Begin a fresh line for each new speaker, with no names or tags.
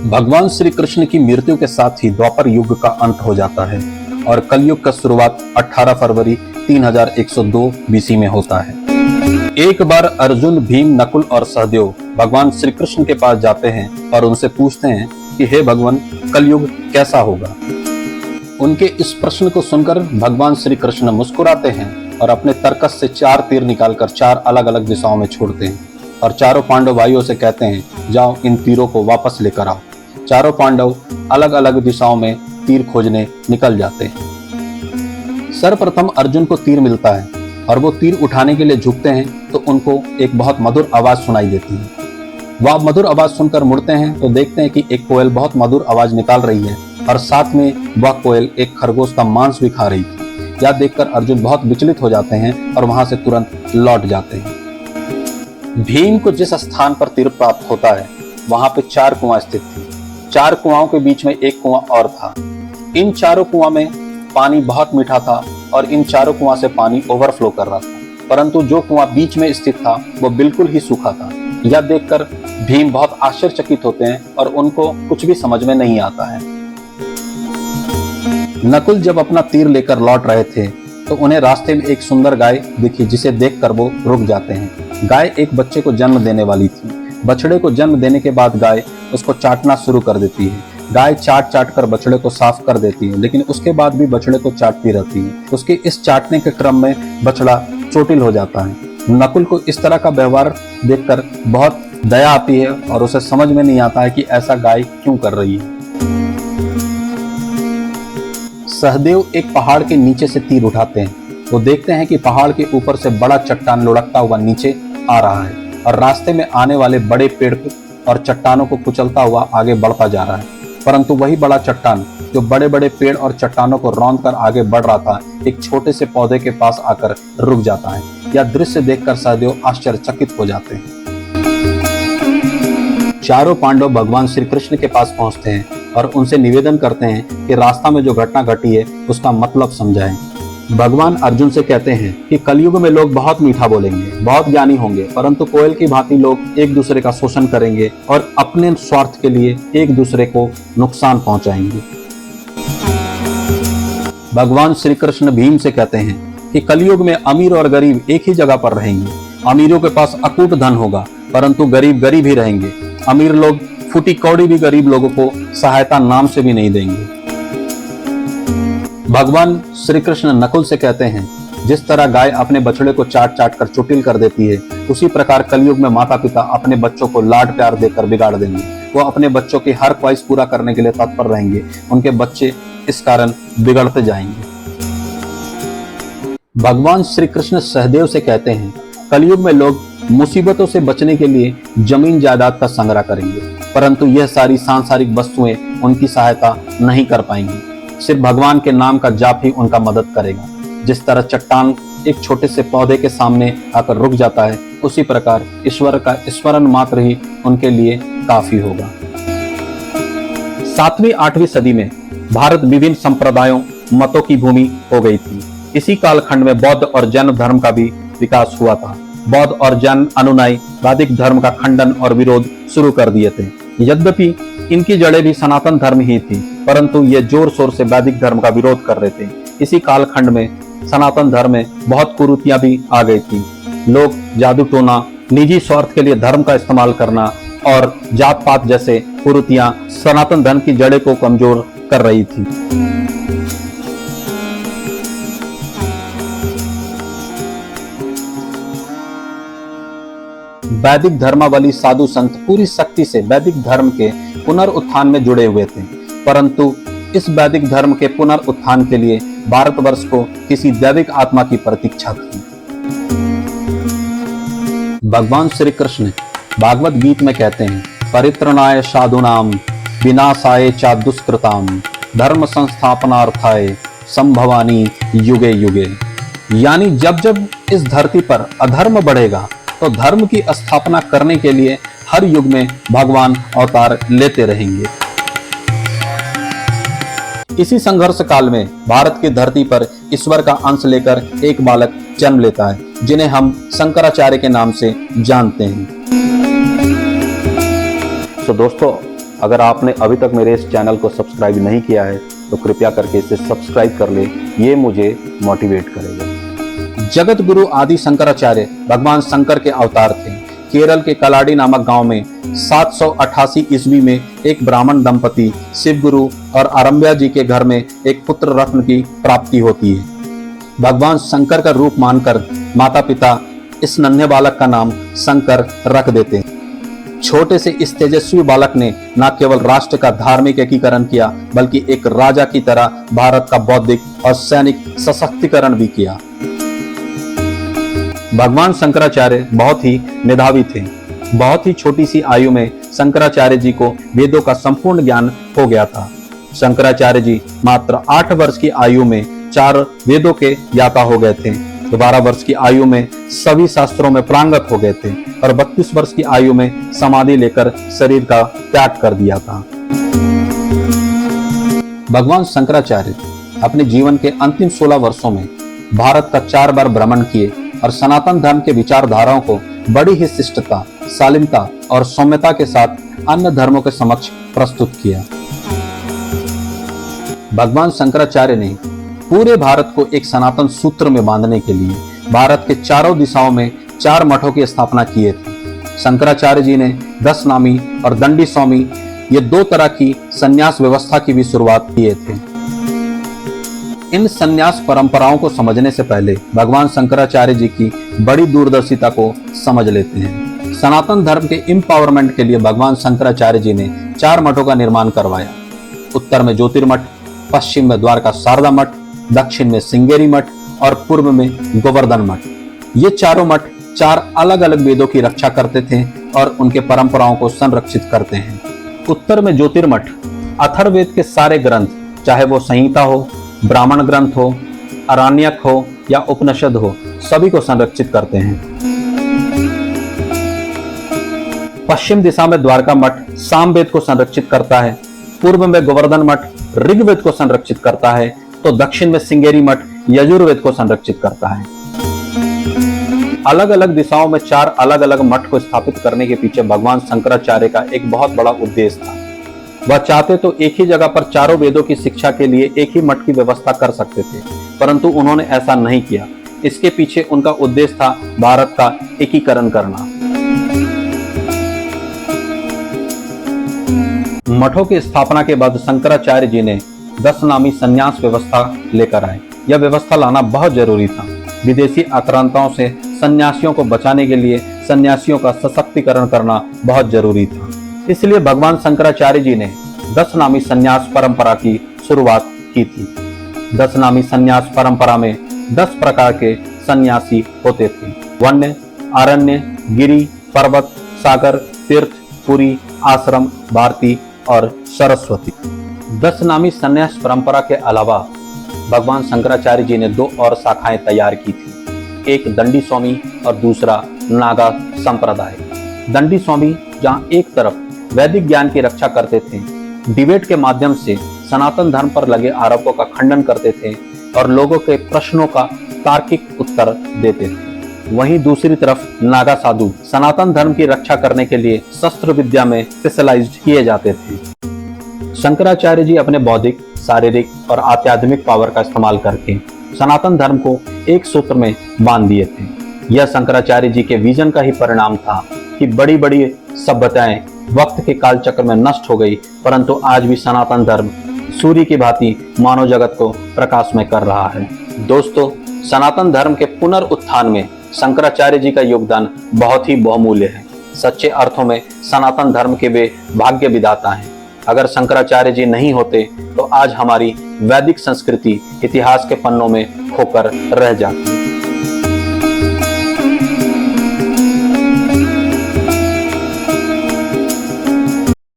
भगवान श्री कृष्ण की मृत्यु के साथ ही द्वापर युग का अंत हो जाता है और कलयुग का शुरुआत 18 फरवरी 3102 बीसी में होता है। एक बार अर्जुन, भीम, नकुल और सहदेव भगवान श्री कृष्ण के पास जाते हैं और उनसे पूछते हैं कि हे भगवान, कलयुग कैसा होगा। उनके इस प्रश्न को सुनकर भगवान श्री कृष्ण मुस्कुराते हैं और अपने तरकस से 4 तीर निकालकर 4 अलग अलग दिशाओं में छोड़ते हैं और चारों पांडव भाइयों से कहते हैं, जाओ इन तीरों को वापस लेकर आओ। चारों पांडव अलग अलग दिशाओं में तीर खोजने निकल जाते हैं। सर्वप्रथम अर्जुन को तीर मिलता है और वो तीर उठाने के लिए झुकते हैं तो उनको एक बहुत मधुर आवाज सुनाई देती है। वह मधुर आवाज सुनकर मुड़ते हैं तो देखते हैं कि एक कोयल बहुत मधुर आवाज निकाल रही है और साथ में वह कोयल एक खरगोश का मांस भी खा रही थी। यह देखकर अर्जुन बहुत विचलित हो जाते हैं और वहां से तुरंत लौट जाते हैं। भीम को जिस स्थान पर तीर प्राप्त होता है वहां पे 4 कुआं स्थित थे। 4 कुआओं के बीच में एक कुआं और था। इन चारों कुआं में पानी बहुत मीठा था और इन चारों कुआं से पानी ओवरफ्लो कर रहा था, परंतु जो कुआं बीच में स्थित था वो बिल्कुल ही सूखा था। यह देखकर भीम बहुत आश्चर्यचकित होते हैं और उनको कुछ भी समझ में नहीं आता है। नकुल जब अपना तीर लेकर लौट रहे थे तो उन्हें रास्ते में एक सुंदर गाय दिखी, जिसे देखकर वो रुक जाते हैं। गाय एक बच्चे को जन्म देने वाली थी। बछड़े को जन्म देने के बाद गाय उसको चाटना शुरू कर देती है। गाय चाट कर बछड़े को साफ कर देती है, लेकिन उसके बाद भी बछड़े को चाटती रहती है। उसके इस चाटने के क्रम में बछड़ा चोटिल हो जाता है। नकुल को इस तरह का व्यवहार देखकर बहुत दया आती है और उसे समझ में नहीं आता है कि ऐसा गाय क्यों कर रही है। सहदेव एक पहाड़ के नीचे से तीर उठाते हैं। वो देखते हैं कि पहाड़ के ऊपर से बड़ा चट्टान लुढ़कता हुआ नीचे आ रहा है और रास्ते में आने वाले बड़े पेड़ और चट्टानों को कुचलता हुआ आगे बढ़ता जा रहा है, परंतु वही बड़ा चट्टान जो बड़े बड़े पेड़ और चट्टानों को रौंदकर आगे बढ़ रहा था, एक छोटे से पौधे के पास आकर रुक जाता है। यह दृश्य देखकर सहदेव आश्चर्यचकित हो जाते हैं। चारों पांडव भगवान श्री कृष्ण के पास पहुंचते हैं और उनसे निवेदन करते हैं कि रास्ता में जो घटना घटी है उसका मतलब समझाएं। भगवान अर्जुन से कहते हैं कि कलयुग में लोग बहुत मीठा बोलेंगे, बहुत ज्ञानी होंगे, परंतु कोयल की भांति लोग एक दूसरे का शोषण करेंगे और अपने स्वार्थ के लिए एक दूसरे को नुकसान पहुंचाएंगे। भगवान श्री कृष्ण भीम से कहते हैं कि कलयुग में अमीर और गरीब एक ही जगह पर रहेंगे। अमीरों के पास अकूट धन होगा, परंतु गरीब गरीब ही रहेंगे। अमीर लोग फूटी कौड़ी भी गरीब लोगों को सहायता नाम से भी नहीं देंगे। भगवान श्री कृष्ण नकुल से कहते हैं, जिस तरह गाय अपने बछड़े को चाट कर चोटिल कर देती है, उसी प्रकार कलयुग में माता पिता अपने बच्चों को लाड प्यार देकर बिगाड़ देंगे। वो अपने बच्चों की हर ख्वाहिश पूरा करने के लिए तत्पर रहेंगे। उनके बच्चे इस कारण बिगड़ते जाएंगे। भगवान श्री कृष्ण सहदेव से कहते हैं, कलयुग में लोग मुसीबतों से बचने के लिए जमीन जायदाद का संग्रह करेंगे, परंतु यह सारी सांसारिक वस्तुएं उनकी सहायता नहीं कर पाएंगी। सिर्फ भगवान के नाम का जाप ही उनका मदद करेगा। जिस तरह चट्टान एक छोटे से पौधे के सामने आकर रुक जाता है, उसी प्रकार ईश्वर का स्मरण मात्र ही उनके लिए काफी होगा। 7वीं 8वीं सदी में भारत विभिन्न संप्रदायों मतों की भूमि हो गई थी। इसी कालखंड में बौद्ध और जैन धर्म का भी विकास हुआ था। बौद्ध और जैन अनुयायी वैदिक धर्म का खंडन और विरोध शुरू कर दिए थे। यद्यपि इनकी जड़ें भी सनातन धर्म ही थी, परंतु ये जोर शोर से वैदिक धर्म का विरोध कर रहे थे। इसी कालखंड में सनातन धर्म में बहुत कुरीतियां भी आ गई थी। लोग जादू टोना, निजी स्वार्थ के लिए धर्म का इस्तेमाल करना और जात पात जैसे कुरीतियां सनातन धर्म की जड़ें को कमजोर कर रही थी। वैदिक धर्मावली साधु संत पूरी शक्ति से वैदिक धर्म के पुनरुत्थान में जुड़े हुए थे, परंतु इस वैदिक धर्म के पुनरुत्थान के लिए भारतवर्ष को किसी दैविक आत्मा की प्रतीक्षा थी। भगवान श्री कृष्ण भागवत गीत में कहते हैं, परित्रणाय साधूनाम विनाशाय च दुष्कृताम धर्म संस्थापनार्थाय संभवानी युगे युगे। यानी जब जब इस धरती पर अधर्म बढ़ेगा तो धर्म की स्थापना करने के लिए हर युग में भगवान अवतार लेते रहेंगे। इसी संघर्ष काल में भारत की धरती पर ईश्वर का अंश लेकर एक बालक जन्म लेता है, जिन्हें हम शंकराचार्य के नाम से जानते हैं। तो दोस्तों, अगर आपने अभी तक मेरे इस चैनल को सब्सक्राइब नहीं किया है तो कृपया करके इसे सब्सक्राइब कर ले, ये मुझे मोटिवेट करेगा। जगत गुरु आदि शंकराचार्य भगवान शंकर के अवतार थे। केरल के कलाड़ी नामक गांव में 788 ईस्वी में एक ब्राह्मण दंपति शिव गुरु और आरंभ्या जी के घर में एक पुत्र रत्न की प्राप्ति होती है। भगवान शंकर का रूप मानकर माता पिता इस नन्हे बालक का नाम शंकर रख देते हैं। छोटे से इस तेजस्वी बालक ने न केवल राष्ट्र का धार्मिक एकीकरण किया बल्कि एक राजा की तरह भारत का बौद्धिक और सैनिक सशक्तिकरण भी किया। भगवान शंकराचार्य बहुत ही मेधावी थे। बहुत ही छोटी सी आयु में शंकराचार्य जी को वेदों का संपूर्ण ज्ञान हो गया था। शंकराचार्य जी मात्र 8 वर्ष की आयु में 4 वेदों के ज्ञाता हो गए थे। 12 वर्ष की आयु में सभी शास्त्रों में पारंगत हो गए थे और 32 वर्ष की आयु में समाधि लेकर शरीर का त्याग कर दिया था। भगवान शंकराचार्य अपने जीवन के अंतिम 16 वर्षों में भारत का 4 बार भ्रमण किए और सनातन धर्म के विचारधाराओं को बड़ी ही शिष्टता, शालीनता और सौम्यता के साथ अन्य धर्मों के समक्ष प्रस्तुत किया। भगवान शंकराचार्य ने पूरे भारत को एक सनातन सूत्र में बांधने के लिए भारत के चारों दिशाओं में 4 मठों की स्थापना किए थे। शंकराचार्य जी ने 10 नामी और दंडी स्वामी ये 2 तरह की संन्यास व्यवस्था की भी शुरुआत किए थे। इन संन्यास परंपराओं को समझने से पहले भगवान शंकराचार्य जी की बड़ी दूरदर्शिता को समझ लेते हैं। सनातन धर्म के एम्पावरमेंट के लिए भगवान शंकराचार्य जी ने 4 मठों का निर्माण करवाया। उत्तर में ज्योतिर्मठ, पश्चिम में द्वारका शारदा मठ, दक्षिण में सिंगेरी मठ और पूर्व में गोवर्धन मठ। ये चारों मठ 4 अलग अलग वेदों की रक्षा करते थे और उनके परंपराओं को संरक्षित करते हैं। उत्तर में ज्योतिर्मठ अथर्ववेद के सारे ग्रंथ, चाहे वो संहिता हो, ब्राह्मण ग्रंथ हो, आरण्यक हो या उपनिषद हो, सभी को संरक्षित करते हैं। पश्चिम दिशा में द्वारका मठ सामवेद को संरक्षित करता है। पूर्व में गोवर्धन मठ ऋग्वेद को संरक्षित करता है तो दक्षिण में सिंगेरी मठ यजुर्वेद को संरक्षित करता है। अलग अलग दिशाओं में 4 अलग अलग मठ को स्थापित करने के पीछे भगवान शंकराचार्य का एक बहुत बड़ा उद्देश्य था। वह चाहते तो एक ही जगह पर चारों वेदों की शिक्षा के लिए एक ही मठ की व्यवस्था कर सकते थे, परंतु उन्होंने ऐसा नहीं किया। इसके पीछे उनका उद्देश्य था भारत का एकीकरण करना। मठों की स्थापना के बाद शंकराचार्य जी ने 10 नामी संन्यास व्यवस्था लेकर आए। यह व्यवस्था लाना बहुत जरूरी था। विदेशी आक्रांताओं से सन्यासियों को बचाने के लिए सन्यासियों का सशक्तिकरण करना बहुत जरूरी था। इसलिए भगवान शंकराचार्य जी ने 10 नामी संन्यास परंपरा की शुरुआत की थी। 10 नामी संन्यास परंपरा में 10 प्रकार के सन्यासी होते थे। वन्य, आरण्य, गिरि, पर्वत, सागर, तीर्थ, पुरी, आश्रम, भारती और सरस्वती। 10 नामी संन्यास परंपरा के अलावा भगवान शंकराचार्य जी ने 2 और शाखाएं तैयार की थी। एक दंडी स्वामी और दूसरा नागा संप्रदाय। दंडी स्वामी जहां एक तरफ वैदिक ज्ञान की रक्षा करते थे, डिबेट के माध्यम से सनातन धर्म पर लगे आरोपों का खंडन करते थे और लोगों के प्रश्नों का तार्किक उत्तर देते थे, वहीं दूसरी तरफ नागा साधु सनातन धर्म की रक्षा करने के लिए शस्त्र विद्या में स्पेशलाइज्ड किए जाते थे। शंकराचार्य जी अपने बौद्धिक, शारीरिक और आध्यात्मिक पावर का इस्तेमाल करके सनातन धर्म को एक सूत्र में बांध दिए थे। यह शंकराचार्य जी के विजन का ही परिणाम था कि बड़ी बड़ी सभ्यताएं वक्त के काल चक्र में नष्ट हो गई, परंतु आज भी सनातन धर्म सूर्य की भांति मानव जगत को प्रकाश में कर रहा है। दोस्तों, सनातन धर्म के पुनरुत्थान में शंकराचार्य जी का योगदान बहुत ही बहुमूल्य है। सच्चे अर्थों में सनातन धर्म के वे भाग्य विधाता हैं। अगर शंकराचार्य जी नहीं होते तो आज हमारी वैदिक संस्कृति इतिहास के पन्नों में खोकर रह जाती।